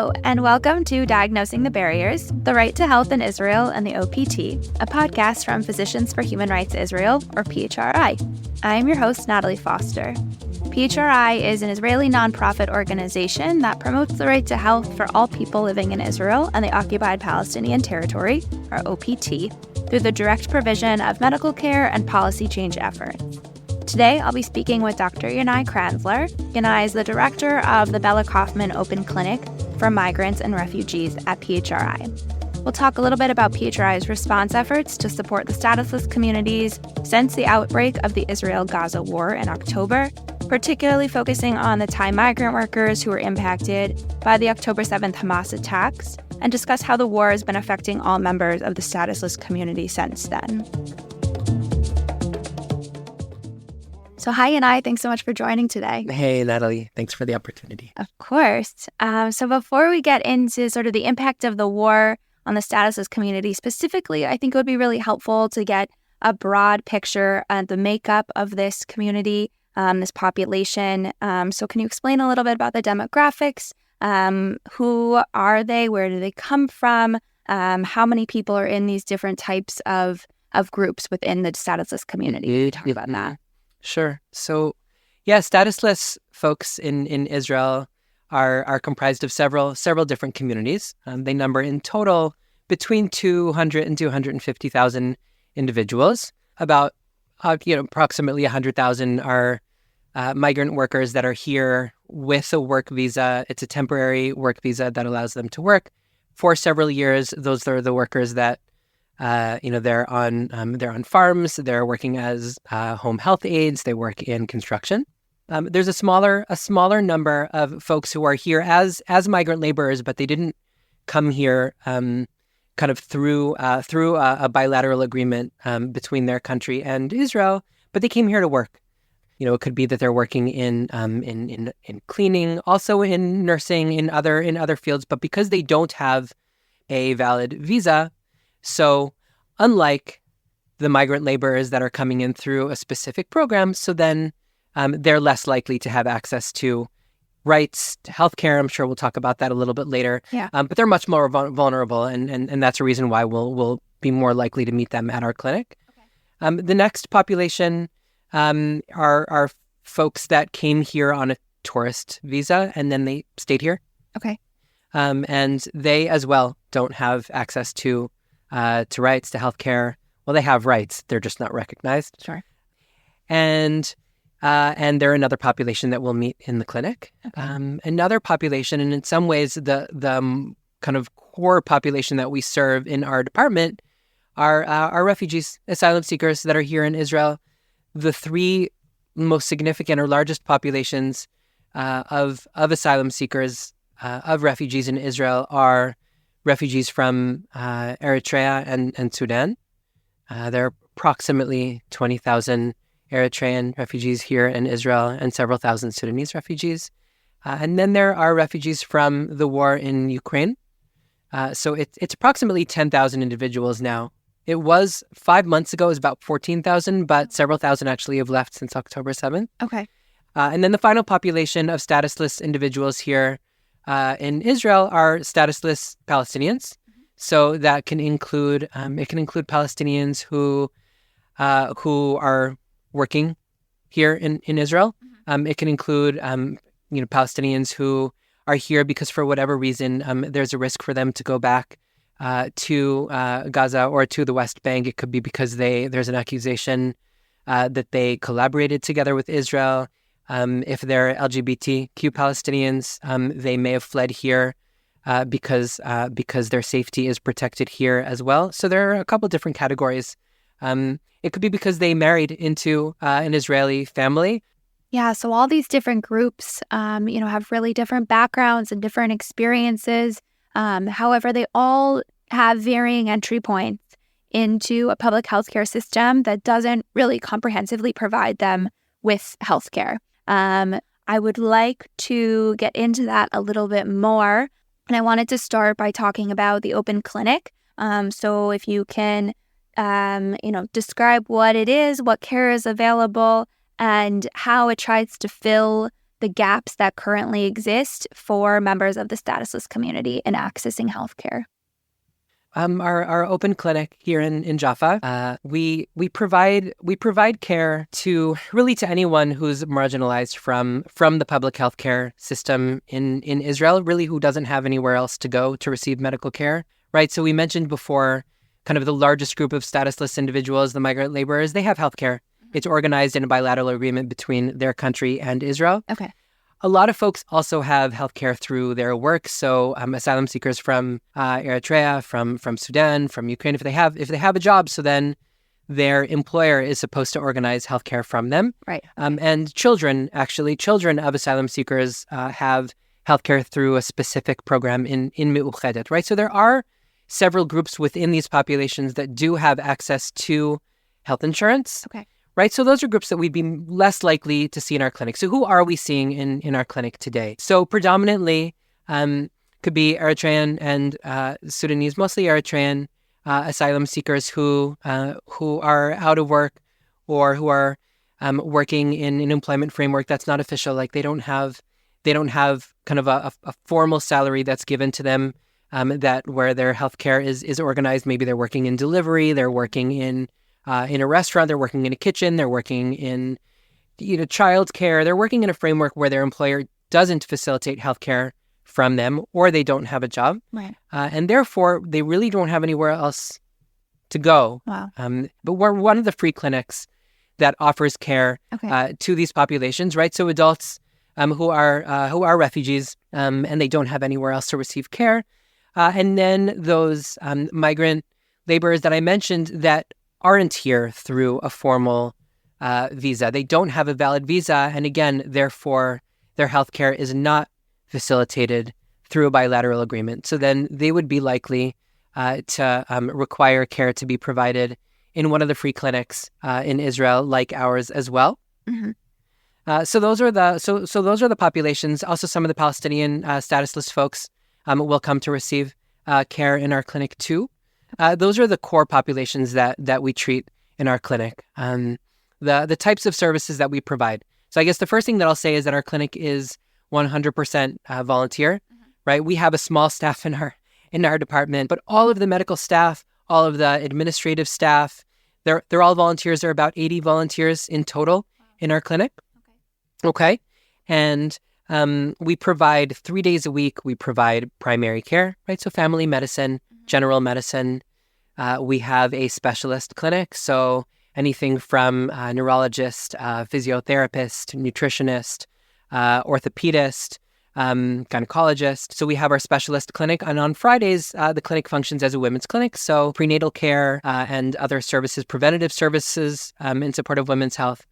Hello, and welcome to Diagnosing the Barriers, the Right to Health in Israel and the OPT, a podcast from Physicians for Human Rights Israel, or PHRI. I'm your host, Natalie Foster. PHRI is an Israeli nonprofit organization that promotes the right to health for all people living in Israel and the Occupied Palestinian Territory, or OPT, through the direct provision of medical care and policy change efforts. Today, I'll be speaking with Dr. Yanai Kranzler. Yanai is the director of the Bella Kaufman Open Clinic for Migrants and Refugees at PHRI. We'll talk a little bit about PHRI's response efforts to support the statusless communities since the outbreak of the Israel-Gaza war in October, particularly focusing on the Thai migrant workers who were impacted by the October 7th Hamas attacks, and discuss how the war has been affecting all members of the statusless community since then. So hi, Yanai. Thanks so much for joining today. Hey, Natalie. Thanks for the opportunity. Of course. So before we get into sort of the impact of the war on the statusless community specifically, I think it would be really helpful to get a broad picture of the makeup of this community, this population. So can you explain a little bit about the demographics? Who are they? Where do they come from? How many people are in these different types of groups within the statusless community? Talk about that. Sure. So, statusless folks in Israel are comprised of several different communities. They number in total between 200 and 250,000 individuals. About approximately 100,000 are migrant workers that are here with a work visa. It's a temporary work visa that allows them to work for several years. Those are the workers that they're on farms. They're working as home health aides. They work in construction. There's a smaller number of folks who are here as migrant laborers, but they didn't come here kind of through a bilateral agreement between their country and Israel. But they came here to work. It could be that they're working in cleaning, also in nursing, in other fields. But because they don't have a valid visa. So unlike the migrant laborers that are coming in through a specific program, so then they're less likely to have access to rights, to healthcare. I'm sure we'll talk about that a little bit later. Yeah. But they're much more vulnerable, and that's a reason why we'll be more likely to meet them at our clinic. Okay. The next population are folks that came here on a tourist visa, and then they stayed here. Okay. And they as well don't have access to rights, to healthcare. Well, they have rights; they're just not recognized. Sure. And they're another population that we'll meet in the clinic. Okay. Another population, and in some ways, the kind of core population that we serve in our department are refugees, asylum seekers that are here in Israel. The three most significant or largest populations of asylum seekers, of refugees in Israel, are refugees from Eritrea and Sudan. There are approximately 20,000 Eritrean refugees here in Israel and several thousand Sudanese refugees. And then there are refugees from the war in Ukraine. So it's approximately 10,000 individuals now. It was 5 months ago, it was about 14,000, but several thousand actually have left since October 7th. Okay. And then the final population of statusless individuals here in Israel are statusless Palestinians. Mm-hmm. So that can include Palestinians who are working here in Israel. Mm-hmm. It can include Palestinians who are here because for whatever reason there's a risk for them to go back to Gaza or to the West Bank. It could be because there's an accusation that they collaborated together with Israel. If they're LGBTQ Palestinians, they may have fled here because their safety is protected here as well. So there are a couple different categories. It could be because they married into an Israeli family. Yeah, so all these different groups, have really different backgrounds and different experiences. However, they all have varying entry points into a public healthcare system that doesn't really comprehensively provide them with healthcare. I would like to get into that a little bit more, and I wanted to start by talking about the open clinic. So if you can, describe what it is, what care is available, and how it tries to fill the gaps that currently exist for members of the statusless community in accessing healthcare? Our open clinic here in Jaffa, we provide care to anyone who's marginalized from the public healthcare system in Israel, really who doesn't have anywhere else to go to receive medical care, right? So we mentioned before, kind of the largest group of statusless individuals, the migrant laborers, they have healthcare. It's organized in a bilateral agreement between their country and Israel. Okay. A lot of folks also have healthcare through their work. So asylum seekers from Eritrea, from Sudan, from Ukraine, if they have a job, so then their employer is supposed to organize healthcare from them. Right. And children of asylum seekers have healthcare through a specific program in Meuchedet, right? So there are several groups within these populations that do have access to health insurance. Okay. Right? So those are groups that we'd be less likely to see in our clinic. So who are we seeing in our clinic today? So predominantly could be Eritrean and Sudanese, mostly Eritrean asylum seekers who are out of work or who are working in an employment framework that's not official. Like they don't have kind of a formal salary that's given to them that where their healthcare is organized. Maybe they're working in delivery, they're working in a restaurant, they're working in a kitchen, they're working in childcare, they're working in a framework where their employer doesn't facilitate healthcare from them, or they don't have a job. Right. And therefore, they really don't have anywhere else to go. Wow. But we're one of the free clinics that offers care to these populations, right? So adults who are refugees and they don't have anywhere else to receive care. And then those migrant laborers that I mentioned that aren't here through a formal visa. They don't have a valid visa. And again, therefore, their healthcare is not facilitated through a bilateral agreement. So then they would be likely to require care to be provided in one of the free clinics in Israel, like ours as well. Mm-hmm. So those are the populations. Also, some of the Palestinian statusless folks will come to receive care in our clinic too. Those are the core populations that we treat in our clinic. The types of services that we provide. So I guess the first thing that I'll say is that our clinic is 100% volunteer, right? We have a small staff in our department, but all of the medical staff, all of the administrative staff, they're all volunteers. There are about 80 volunteers in total in our clinic. Okay. And we provide 3 days a week. We provide primary care, right? So family medicine, general medicine. We have a specialist clinic. So anything from neurologist, physiotherapist, nutritionist, orthopedist, gynecologist. So we have our specialist clinic. And on Fridays, the clinic functions as a women's clinic. So prenatal care and other services, preventative services in support of women's health.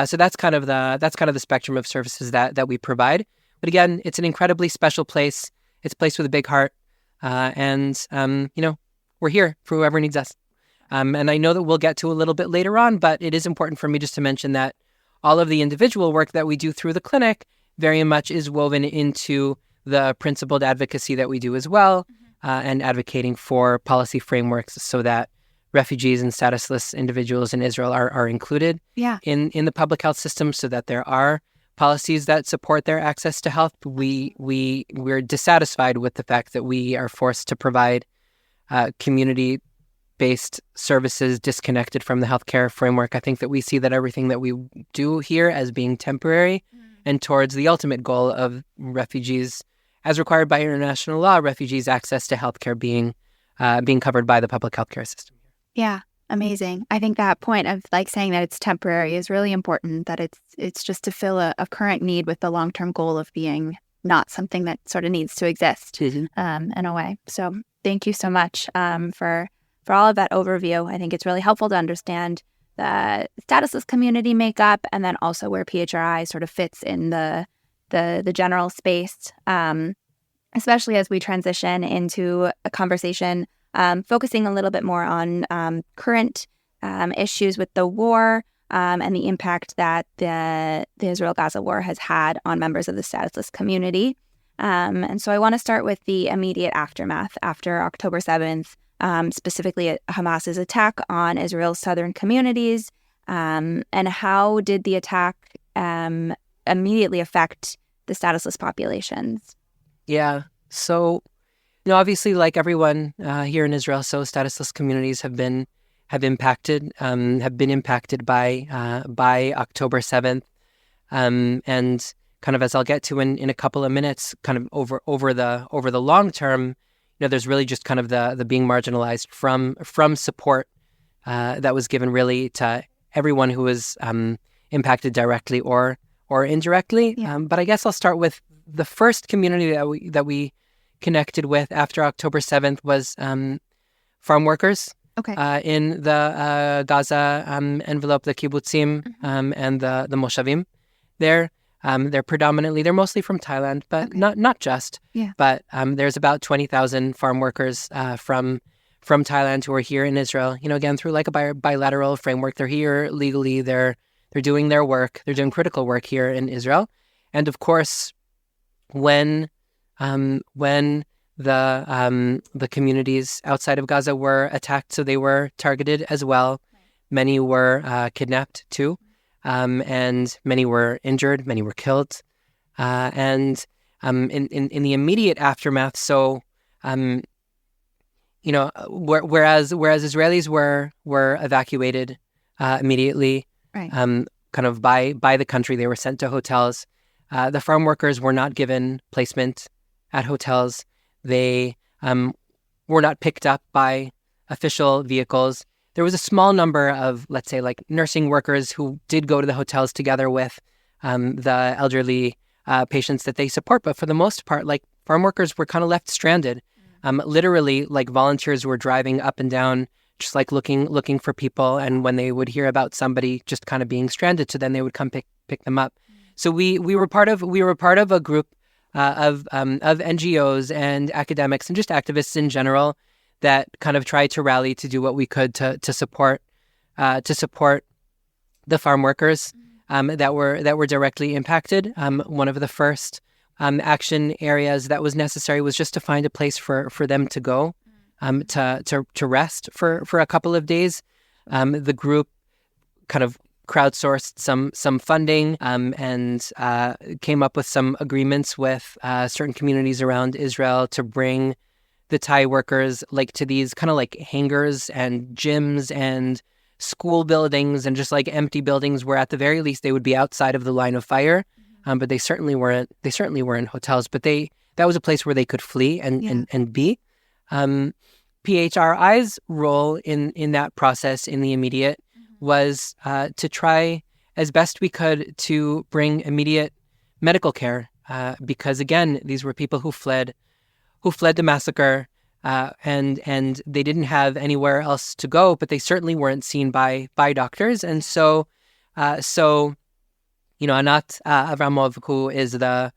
So that's kind of the spectrum of services that we provide. But again, it's an incredibly special place. It's a place with a big heart. And we're here for whoever needs us. And I know that we'll get to a little bit later on, but it is important for me just to mention that all of the individual work that we do through the clinic very much is woven into the principled advocacy that we do as well, and advocating for policy frameworks so that refugees and statusless individuals in Israel are included in the public health system, so that there are policies that support their access to health. We're dissatisfied with the fact that we are forced to provide community-based services disconnected from the healthcare framework. I think that we see that everything that we do here as being temporary and towards the ultimate goal of refugees, as required by international law, refugees' access to healthcare being covered by the public healthcare system. Yeah, amazing. I think that point of saying that it's temporary is really important, that it's just to fill a current need with the long-term goal of being not something that sort of needs to exist in a way. So thank you so much for all of that overview. I think it's really helpful to understand the statusless community makeup and then also where PHRI sort of fits in the general space, especially as we transition into a conversation focusing a little bit more on current issues with the war and the impact that the Israel-Gaza war has had on members of the statusless community. And so I want to start with the immediate aftermath after October 7th, specifically Hamas's attack on Israel's southern communities. And how did the attack immediately affect the statusless populations? Yeah. So, obviously, like everyone here in Israel, so statusless communities have been impacted by October 7th, and kind of as I'll get to in a couple of minutes, kind of over the long term, there's really just kind of the being marginalized from support that was given really to everyone who was impacted directly or indirectly. Yeah. But I guess I'll start with the first community that we connected with after October 7th was farm workers. Okay. In the Gaza envelope, the kibbutzim and the moshavim there. They're mostly from Thailand, but not just. Yeah. But there's about 20,000 farm workers from Thailand who are here in Israel. Again, through like a bilateral framework. They're here legally. They're doing their work. They're doing critical work here in Israel. And of course, when the communities outside of Gaza were attacked, so they were targeted as well. Many were kidnapped too, and many were injured. Many were killed, and in the immediate aftermath. So, whereas Israelis were evacuated immediately, right. Kind of by the country, they were sent to hotels. The farm workers were not given placement at hotels. They were not picked up by official vehicles. There was a small number of, let's say, like nursing workers who did go to the hotels together with the elderly patients that they support. But for the most part, like farm workers were kind of left stranded. Literally, like volunteers were driving up and down, just like looking for people. And when they would hear about somebody just kind of being stranded, so then they would come pick them up. So we were part of a group of NGOs and academics and just activists in general that kind of tried to rally to do what we could to support the farm workers that were directly impacted. One of the first action areas that was necessary was just to find a place for them to go to rest for a couple of days. The group kind of crowdsourced some funding and came up with some agreements with certain communities around Israel to bring the Thai workers like to these kind of like hangars and gyms and school buildings and just like empty buildings where at the very least they would be outside of the line of fire. But they certainly weren't hotels, but that was a place where they could flee and be. PHRI's role in that process in the immediate was to try as best we could to bring immediate medical care because again, these were people who fled the massacre and they didn't have anywhere else to go, but they certainly weren't seen by doctors. And so Anat Avramov, who is the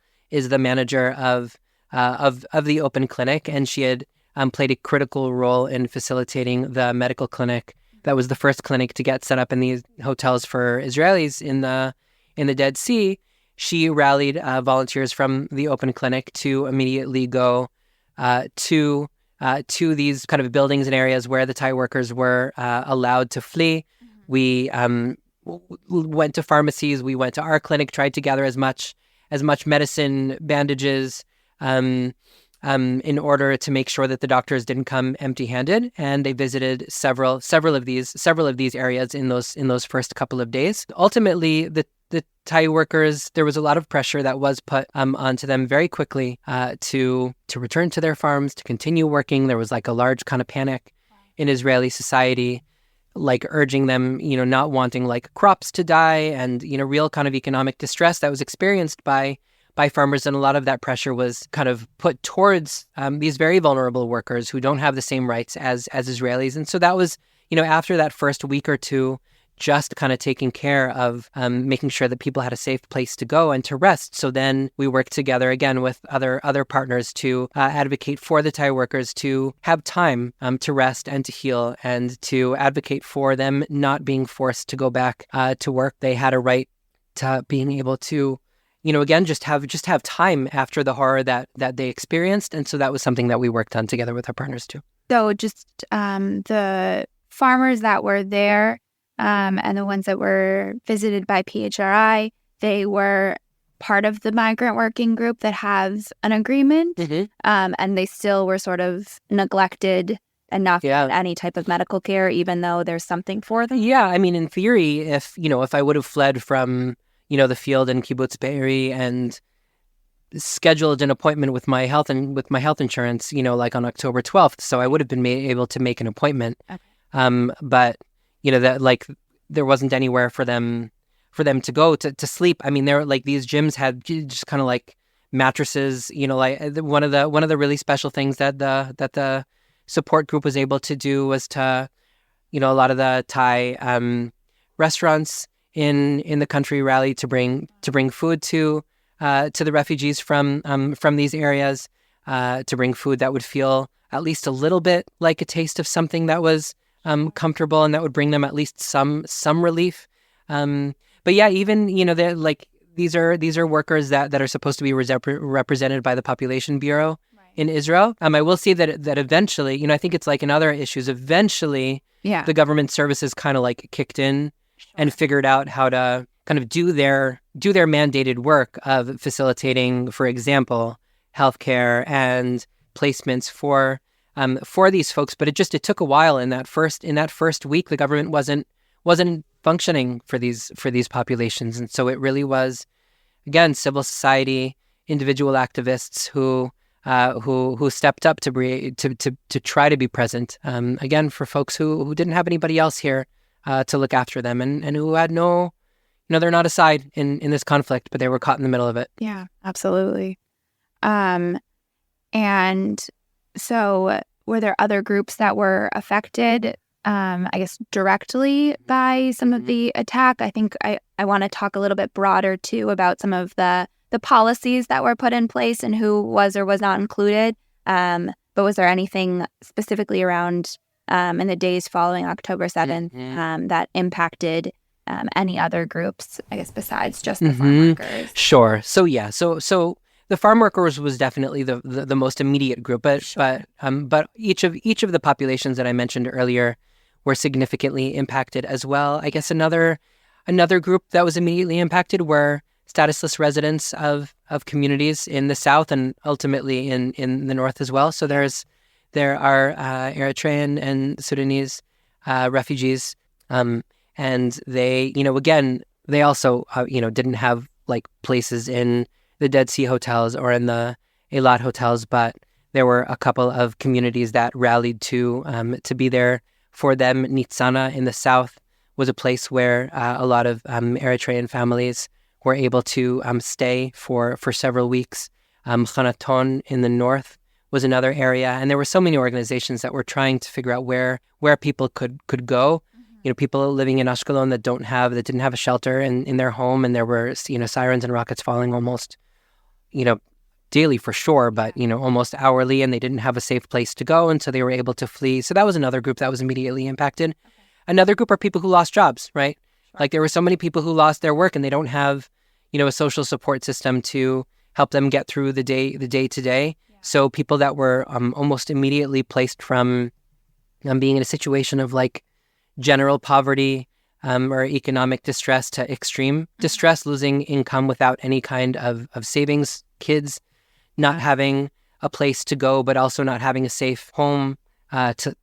manager of the open clinic, and she had played a critical role in facilitating the medical clinic. That was the first clinic to get set up in these hotels for Israelis in the Dead Sea. She rallied volunteers from the open clinic to immediately go to these kind of buildings and areas where the Thai workers were allowed to flee. We went to pharmacies. We went to our clinic, tried to gather as much medicine, bandages, in order to make sure that the doctors didn't come empty-handed. And they visited several of these areas in those first couple of days. Ultimately, the Thai workers, there was a lot of pressure that was put onto them very quickly to return to their farms, to continue working. There was like a large kind of panic in Israeli society, like urging them, not wanting like crops to die and, real kind of economic distress that was experienced by farmers. And a lot of that pressure was kind of put towards these very vulnerable workers who don't have the same rights as Israelis. And so that was, after that first week or two, just kind of taking care of making sure that people had a safe place to go and to rest. So then we worked together again with other partners to advocate for the Thai workers to have time to rest and to heal and to advocate for them not being forced to go back to work. They had a right to being able to, again, just have time after the horror that they experienced. And so that was something that we worked on together with our partners too. So just the farmers that were there and the ones that were visited by PHRI, they were part of the migrant working group that has an agreement, and they still were sort of neglected and not get any type of medical care, even though there's something for them? Yeah, I mean, in theory, if I would have fled from, the field in Kibbutz Be'eri and scheduled an appointment with my health insurance, like on October 12th, so I would have been able to make an appointment. Okay. But that like there wasn't anywhere for them to go to sleep. I mean, there like these gyms had just kind of like mattresses. Like one of the really special things that the support group was able to do was to, a lot of the Thai restaurants in the country rallied to bring food to the refugees from these areas, to bring food that would feel at least a little bit like a taste of something that was comfortable and that would bring them at least some relief. But yeah, even they're like these are workers that are supposed to be represented by the Population Bureau in Israel. I will say that eventually, I think it's like in other issues, eventually the government services kind of like kicked in and figured out how to kind of do their mandated work of facilitating, for example, healthcare and placements for these folks. But it took a while. In that first week, the government wasn't functioning for these populations, and so it really was, again, civil society, individual activists who stepped up to try to be present, again, for folks who didn't have anybody else here to look after them, and who had no, they're not a side in this conflict, but they were caught in the middle of it. Yeah, absolutely. And so were there other groups that were affected, I guess, directly by some of the attack? I think I want to talk a little bit broader, too, about some of the policies that were put in place and who was or was not included. But was there anything specifically around in the days following October 7th that impacted any other groups, I guess, besides just the farm workers? Sure. So, yeah. So the farm workers was definitely the most immediate group, but each of the populations that I mentioned earlier were significantly impacted as well. I guess another group that was immediately impacted were statusless residents of communities in the south and ultimately in the north as well. So there are Eritrean and Sudanese refugees, and they, again, they also didn't have like places in the Dead Sea hotels or in the Eilat hotels, but there were a couple of communities that rallied to be there for them. Nitzana in the south was a place where a lot of Eritrean families were able to stay for several weeks. Hanaton in the north was another area, and there were so many organizations that were trying to figure out where people could go. People living in Ashkelon that didn't have a shelter in their home, and there were sirens and rockets falling almost daily for sure, but almost hourly, and they didn't have a safe place to go, and so they were able to flee. So that was another group that was immediately impacted. Okay. Another group are people who lost jobs, right? Sure. Like there were so many people who lost their work, and they don't have a social support system to help them get through the day to day. So people that were almost immediately placed from being in a situation of like general poverty or economic distress to extreme distress, losing income without any kind of savings, kids not having a place to go, but also not having a safe home to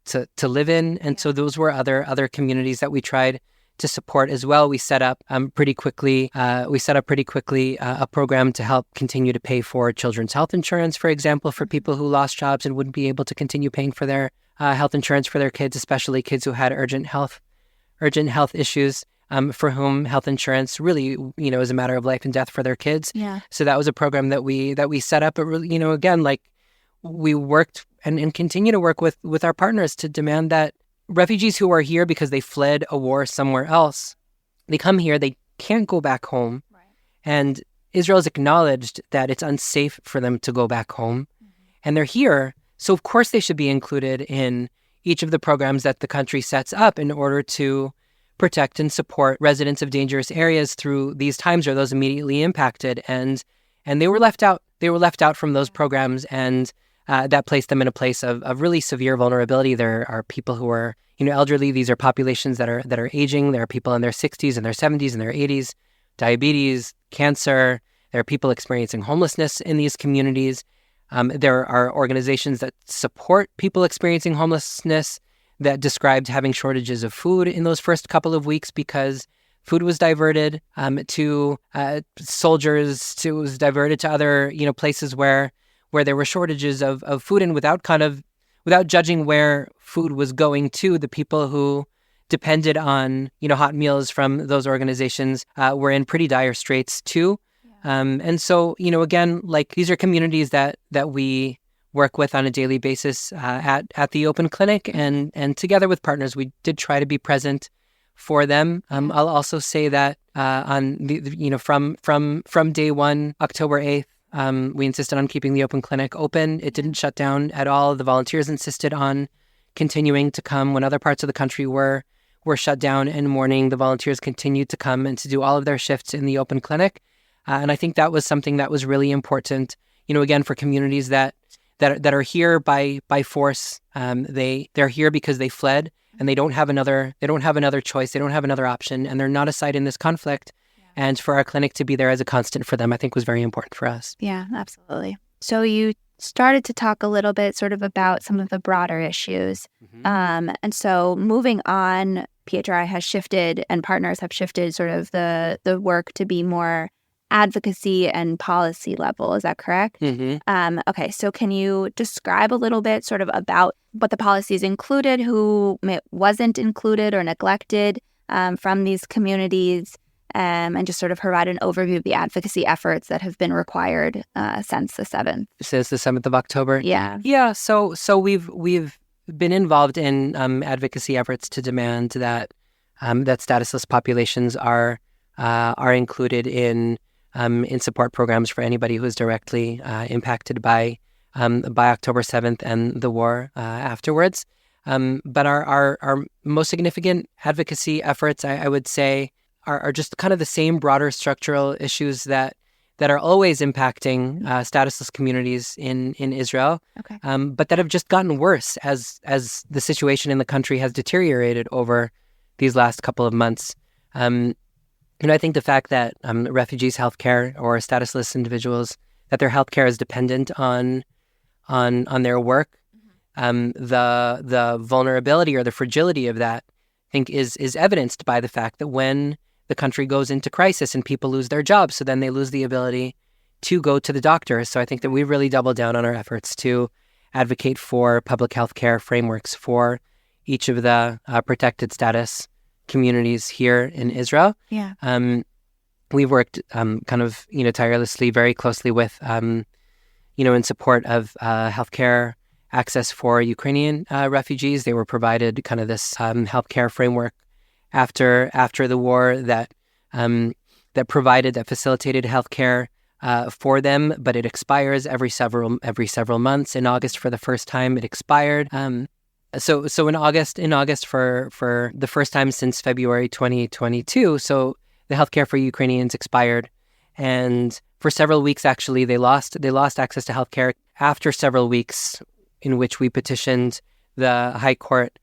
live in. And so those were other communities that we tried to support as well. We set up pretty quickly a program to help continue to pay for children's health insurance, for example, for people who lost jobs and wouldn't be able to continue paying for their health insurance for their kids, especially kids who had urgent health issues, for whom health insurance really, is a matter of life and death for their kids. Yeah. So that was a program that we set up. But really, again, like we worked and continue to work with our partners to demand that refugees who are here because they fled a war somewhere else, they come here, they can't go back home. Right. And Israel has acknowledged that it's unsafe for them to go back home. And they're here, so of course they should be included in each of the programs that the country sets up in order to protect and support residents of dangerous areas through these times or those immediately impacted. And they were left out. They were left out from those programs, and that placed them in a place of really severe vulnerability. There are people who are, elderly. These are populations that are aging. There are people in their 60s and their 70s and their 80s, diabetes, cancer, There are people experiencing homelessness in these communities. There are organizations that support people experiencing homelessness that described having shortages of food in those first couple of weeks because food was diverted to soldiers. It was diverted to other places where there were shortages of food, and without judging where food was going to, the people who depended on hot meals from those organizations were in pretty dire straits too. And so again, like, these are communities that we work with on a daily basis at the Open Clinic, and together with partners, we did try to be present for them. I'll also say that on from day one, October 8th, we insisted on keeping the Open Clinic open. It didn't shut down at all. The volunteers insisted on continuing to come when other parts of the country were shut down and mourning. The volunteers continued to come and to do all of their shifts in the Open Clinic. And I think that was something that was really important, again, for communities that are here by force. They're here because they fled, and they don't have another choice. They don't have another option, and they're not a side in this conflict. Yeah. And for our clinic to be there as a constant for them, I think was very important for us. Yeah, absolutely. So you started to talk a little bit sort of about some of the broader issues. Mm-hmm. And so moving on, PHRI has shifted and partners have shifted sort of the work to be more advocacy and policy level. Is that correct? Mm-hmm. Okay, so can you describe a little bit sort of about what the policies included, who wasn't included or neglected from these communities, and just sort of provide an overview of the advocacy efforts that have been required since the 7th? Since the 7th of October? Yeah. Yeah, so we've been involved in advocacy efforts to demand that statusless populations are included in support programs for anybody who is directly impacted by October 7th and the war afterwards. But our most significant advocacy efforts, I would say, are just kind of the same broader structural issues that are always impacting statusless communities in Israel, okay. But that have just gotten worse as the situation in the country has deteriorated over these last couple of months. I think the fact that refugees' healthcare or statusless individuals, that their healthcare is dependent on their work, the vulnerability or the fragility of that, I think, is evidenced by the fact that when the country goes into crisis and people lose their jobs, so then they lose the ability to go to the doctor. So I think that we really doubled down on our efforts to advocate for public health care frameworks for each of the protected status communities here in Israel. Yeah. We've worked tirelessly, very closely with, in support of healthcare access for Ukrainian refugees. They were provided kind of this healthcare framework after the war that facilitated healthcare for them, but it expires every several months. In August, for the first time, it expired. So in August for the first time since February 2022, so the healthcare for Ukrainians expired, and for several weeks actually they lost access to healthcare. After several weeks in which we petitioned the High Court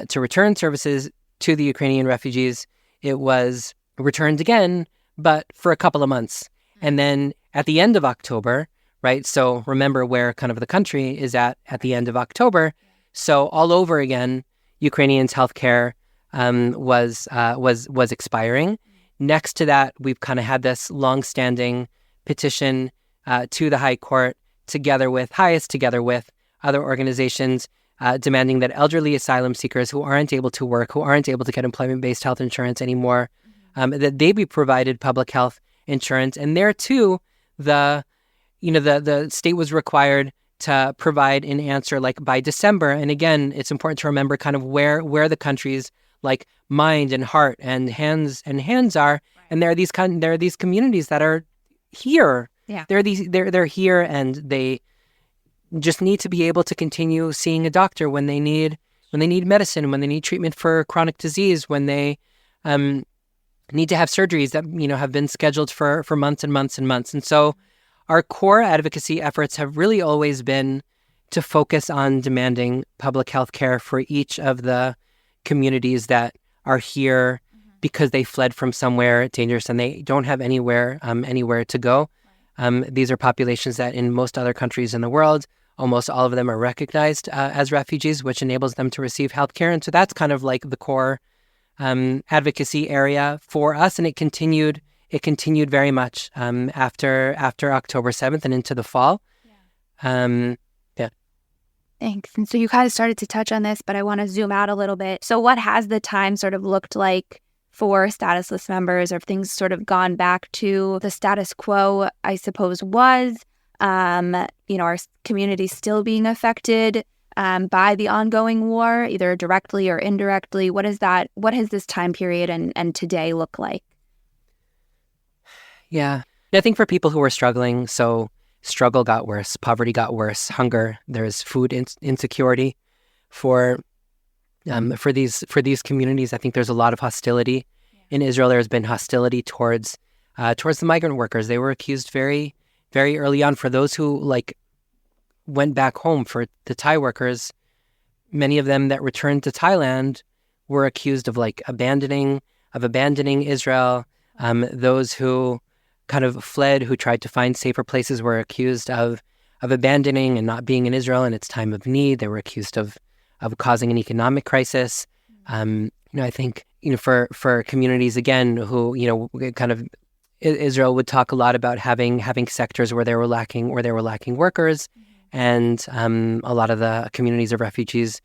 to return services to the Ukrainian refugees, it was returned again, but for a couple of months. And then at the end of October, right? So remember where kind of the country is at the end of October. So all over again, Ukrainians' healthcare was expiring. Next to that, we've kind of had this long-standing petition to the High Court, together with other organizations, demanding that elderly asylum seekers who aren't able to work, who aren't able to get employment-based health insurance anymore, that they be provided public health insurance. And there too, the state was required to provide an answer like by December. And again, it's important to remember kind of where the country's like mind and heart and hands are. Right. And there are these communities that are here. Yeah. They're here, and they just need to be able to continue seeing a doctor when they need medicine, when they need treatment for chronic disease, when they need to have surgeries that have been scheduled for months and months and months. And so our core advocacy efforts have really always been to focus on demanding public health care for each of the communities that are here because they fled from somewhere dangerous and they don't have anywhere to go. These are populations that in most other countries in the world, almost all of them are recognized as refugees, which enables them to receive healthcare. And so that's kind of like the core advocacy area for us. And it continued very much after October 7th and into the fall. Yeah. Thanks. And so you kind of started to touch on this, but I want to zoom out a little bit. So what has the time sort of looked like for statusless members? Or have things sort of gone back to the status quo, I suppose, was? Our community still being affected by the ongoing war, either directly or indirectly? What has this time period and today look like? Yeah. I think for people who are struggling, so struggle got worse, poverty got worse, hunger, there's food insecurity for these communities. I think there's a lot of hostility. In Israel, there's been hostility towards the migrant workers. They were accused very, very early on. For those who went back home, for the Thai workers, many of them that returned to Thailand were accused of abandoning Israel. Those who kind of fled, who tried to find safer places, were accused of abandoning and not being in Israel in its time of need. They were accused of causing an economic crisis. I think for communities again who kind of Israel would talk a lot about having sectors where they were lacking workers, and a lot of the communities of refugees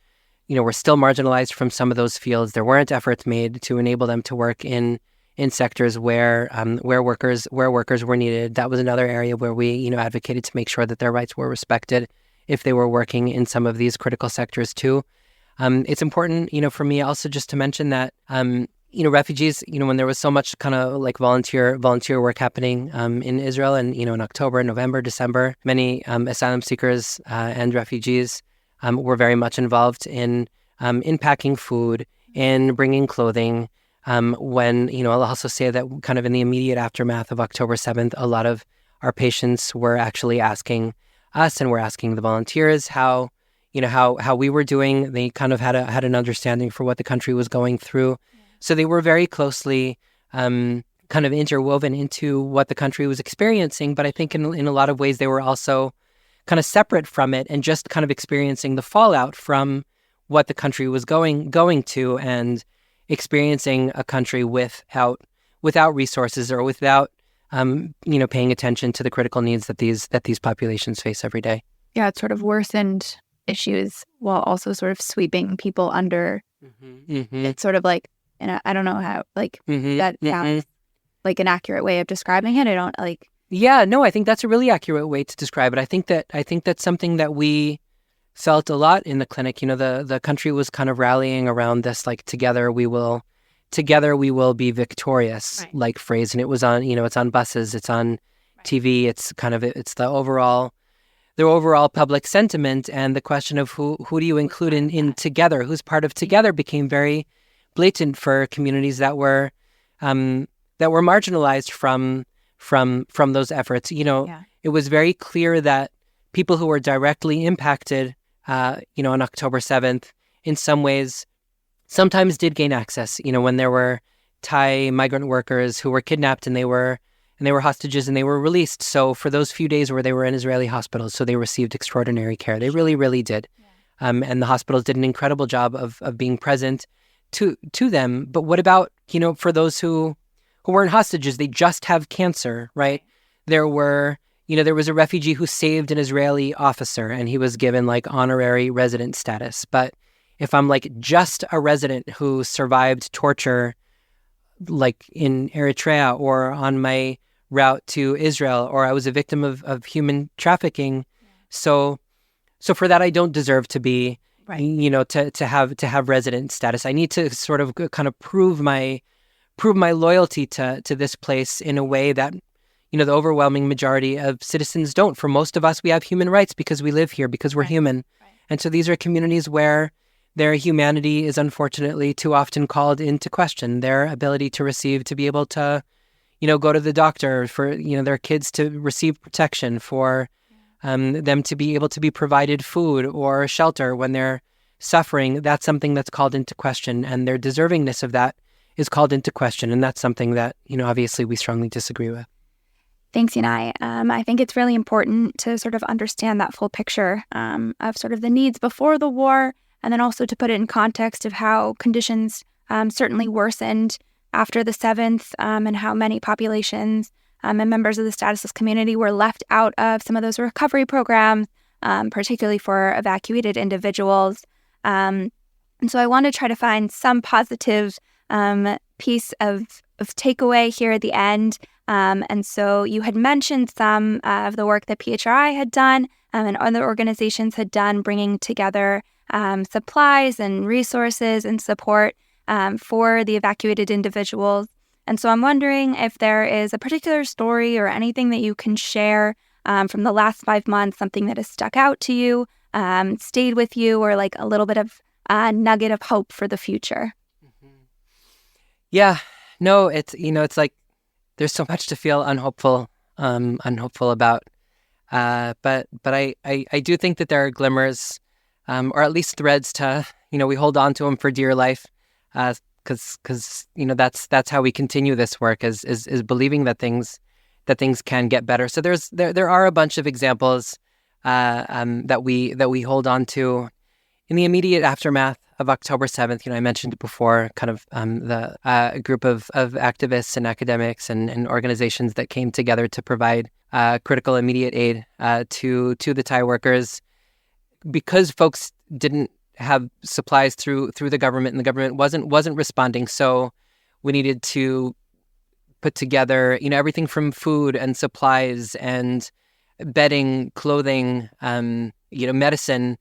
were still marginalized from some of those fields. There weren't efforts made to enable them to work in sectors where workers were needed. That was another area where we advocated to make sure that their rights were respected if they were working in some of these critical sectors too. It's important for me also just to mention that refugees, when there was so much kind of volunteer work happening in Israel, and in October, November, December, many asylum seekers and refugees were very much involved in packing food, in bringing clothing. When, I'll also say that kind of in the immediate aftermath of October 7th, a lot of our patients were actually asking us, and were asking the volunteers how we were doing. They kind of had an understanding for what the country was going through. So they were very closely kind of interwoven into what the country was experiencing. But I think in a lot of ways, they were also kind of separate from it and just kind of experiencing the fallout from what the country was going to, and experiencing a country without resources, or without paying attention to the critical needs that these populations face every day. Yeah, it sort of worsened issues while also sort of sweeping people under. It's sort of and I don't know how that sounds like an accurate way of describing it. I don't Yeah, no, I think that's a really accurate way to describe it. I think that's something that we felt a lot in the clinic. The country was kind of rallying around this together we will be victorious phrase, and it was on it's on buses, it's on TV, it's the overall public sentiment, and the question of who do you include in together, who's part of together, became very blatant for communities that were marginalized from those efforts. It was very clear that people who were directly impacted on October 7th, in some ways, sometimes did gain access. When there were Thai migrant workers who were kidnapped, and they were hostages, and they were released. So for those few days where they were in Israeli hospitals, so they received extraordinary care. They really, really did. And the hospitals did an incredible job of being present to them. But what about, for those who weren't hostages, they just have cancer, right? There was a refugee who saved an Israeli officer, and he was given honorary resident status. But if I'm just a resident who survived torture in Eritrea, or on my route to Israel, or I was a victim of human trafficking, so for that I don't deserve to be to have resident status. I need to sort of kind of prove my loyalty to this place in a way that the overwhelming majority of citizens don't. For most of us, we have human rights because we live here, because we're human. And so these are communities where their humanity is unfortunately too often called into question. Their ability to be able to, go to the doctor, for, their kids to receive protection, for them to be able to be provided food or shelter when they're suffering. That's something that's called into question, and their deservingness of that is called into question. And that's something that, obviously we strongly disagree with. Thanks, Yanai. I think it's really important to sort of understand that full picture of sort of the needs before the war, and then also to put it in context of how conditions certainly worsened after the 7th, and how many populations and members of the statusless community were left out of some of those recovery programs, particularly for evacuated individuals. And so I want to try to find some positive piece of takeaway here at the end. And so you had mentioned some of the work that PHRI had done and other organizations had done, bringing together supplies and resources and support for the evacuated individuals. And so I'm wondering if there is a particular story or anything that you can share from the last 5 months, something that has stuck out to you, stayed with you, or like a little bit of nugget of hope for the future. Yeah, no, it's like there's so much to feel unhopeful about. But I do think that there are glimmers, or at least threads to, we hold on to them for dear life, because that's how we continue this work is believing that things can get better. So there are a bunch of examples that we hold on to in the immediate aftermath of October 7th. I mentioned it before, kind of the group of activists and academics and organizations that came together to provide critical immediate aid to the Thai workers, because folks didn't have supplies through the government, and the government wasn't responding. So we needed to put together, everything from food and supplies and bedding, clothing, medicine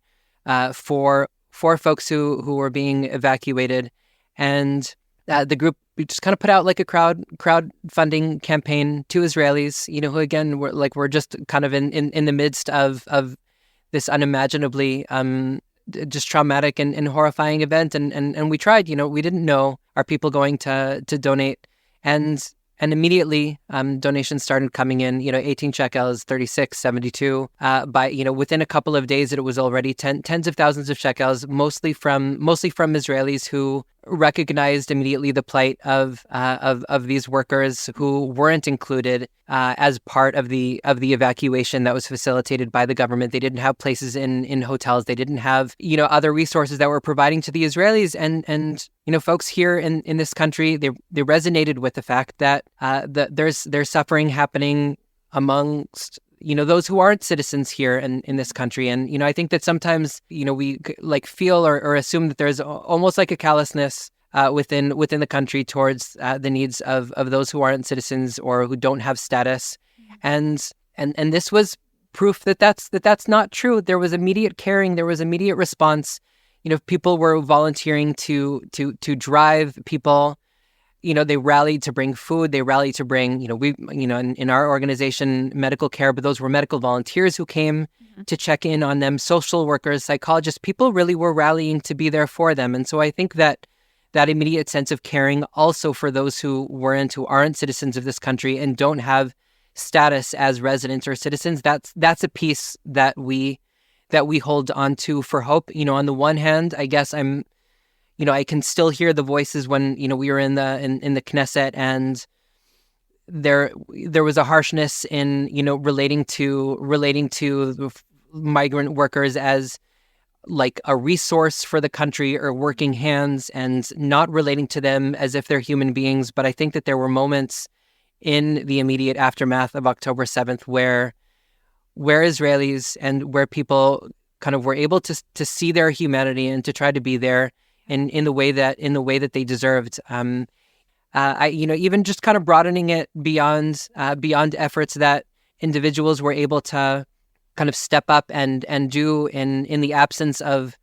for folks who were being evacuated. And the group just kind of put out like a crowdfunding campaign to Israelis, who again were just kind of in the midst of this unimaginably just traumatic and horrifying event. And we tried, we didn't know, are people going to donate? And immediately donations started coming in, 18 shekels, 36, 72. Within a couple of days, it was already tens of thousands of shekels, mostly from Israelis who recognized immediately the plight of these workers who weren't included as part of the evacuation that was facilitated by the government. They didn't have places in hotels. They didn't have other resources that were providing to the Israelis. And folks here in this country, they resonated with the fact that there's suffering happening amongst those who aren't citizens here in this country. And I think that sometimes we feel or assume that there's almost like a callousness within the country towards the needs of those who aren't citizens or who don't have status. And this was proof that that's not true. There was immediate caring. There was immediate response. People were volunteering to drive people. They rallied to bring food. They rallied to bring, in our organization, medical care, but those were medical volunteers who came to check in on them, social workers, psychologists. People really were rallying to be there for them. And so I think that immediate sense of caring also for those who aren't citizens of this country and don't have status as residents or citizens, that's a piece that we hold on to for hope. On the one hand, I guess I can still hear the voices when we were in the Knesset, and there was a harshness in relating to the migrant workers as like a resource for the country or working hands, and not relating to them as if they're human beings. But I think that there were moments in the immediate aftermath of October 7th where Israelis and where people kind of were able to see their humanity and to try to be there in the way that they deserved. Even just kind of broadening it beyond efforts that individuals were able to kind of step up and do in the absence of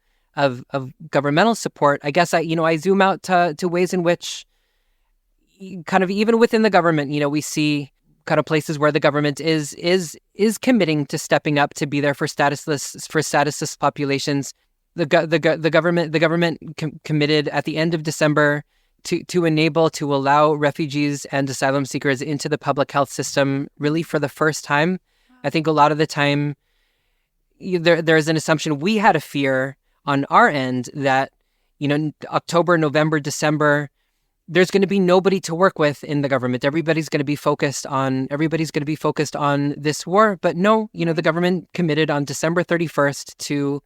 governmental support. I guess I zoom out to ways in which kind of even within the government, we see kind of places where the government is committing to stepping up to be there for statusless populations. The government committed at the end of December to allow refugees and asylum seekers into the public health system, really for the first time. I think a lot of the time there's an assumption, we had a fear on our end that October, November, December, there's going to be nobody to work with in the government. Everybody's going to be focused on this war. But no, the government committed on December 31st to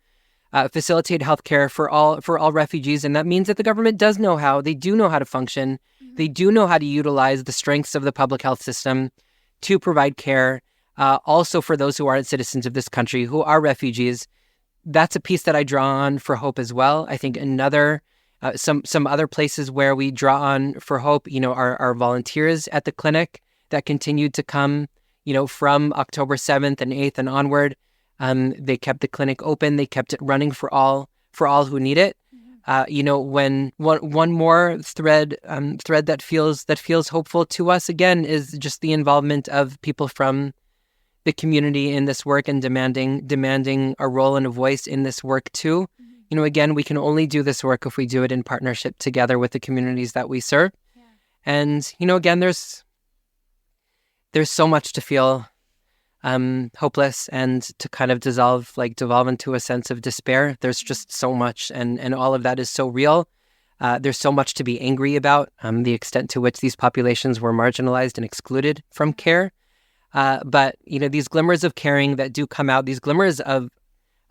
facilitate healthcare for all refugees, and that means that the government do know how to function. Mm-hmm. They do know how to utilize the strengths of the public health system to provide care, also for those who aren't citizens of this country, who are refugees. That's a piece that I draw on for hope as well. I think some other places where we draw on for hope, are volunteers at the clinic that continued to come, from October 7th and 8th and onward. They kept the clinic open. They kept it running for all who need it. Mm-hmm. When one more thread that feels hopeful to us again is just the involvement of people from the community in this work and demanding a role and a voice in this work too. Mm-hmm. Again, we can only do this work if we do it in partnership together with the communities that we serve. Yeah. And again, there's so much to feel hopeless and to kind of devolve into a sense of despair. There's just so much, and all of that is so real. There's so much to be angry about, the extent to which these populations were marginalized and excluded from care. But these glimmers of caring that do come out, these glimmers of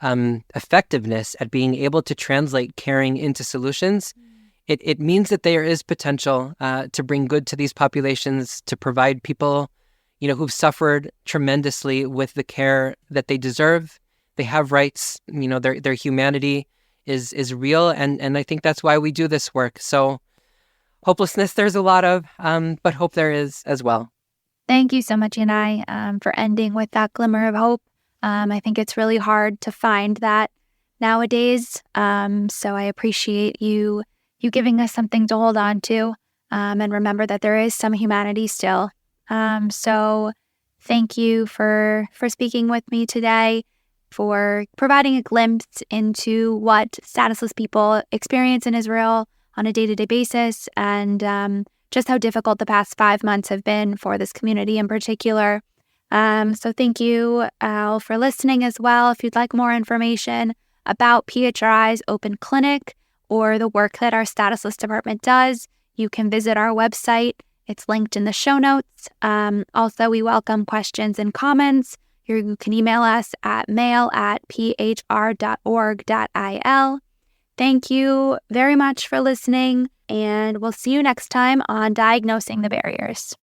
effectiveness at being able to translate caring into solutions, it means that there is potential to bring good to these populations, to provide people who've suffered tremendously with the care that they deserve. They have rights. Their humanity is real, and I think that's why we do this work. So hopelessness, there's a lot of, but hope there is as well. Thank you so much, Yanai, for ending with that glimmer of hope. I think it's really hard to find that nowadays. So I appreciate you giving us something to hold on to, and remember that there is some humanity still. So thank you for speaking with me today, for providing a glimpse into what statusless people experience in Israel on a day-to-day basis, and just how difficult the past 5 months have been for this community in particular. So thank you all for listening as well. If you'd like more information about PHRI's open clinic or the work that our statusless department does, you can visit our website. It's linked in the show notes. Also, we welcome questions and comments. You can email us at mail@phr.org.il. Thank you very much for listening, and we'll see you next time on Diagnosing the Barriers.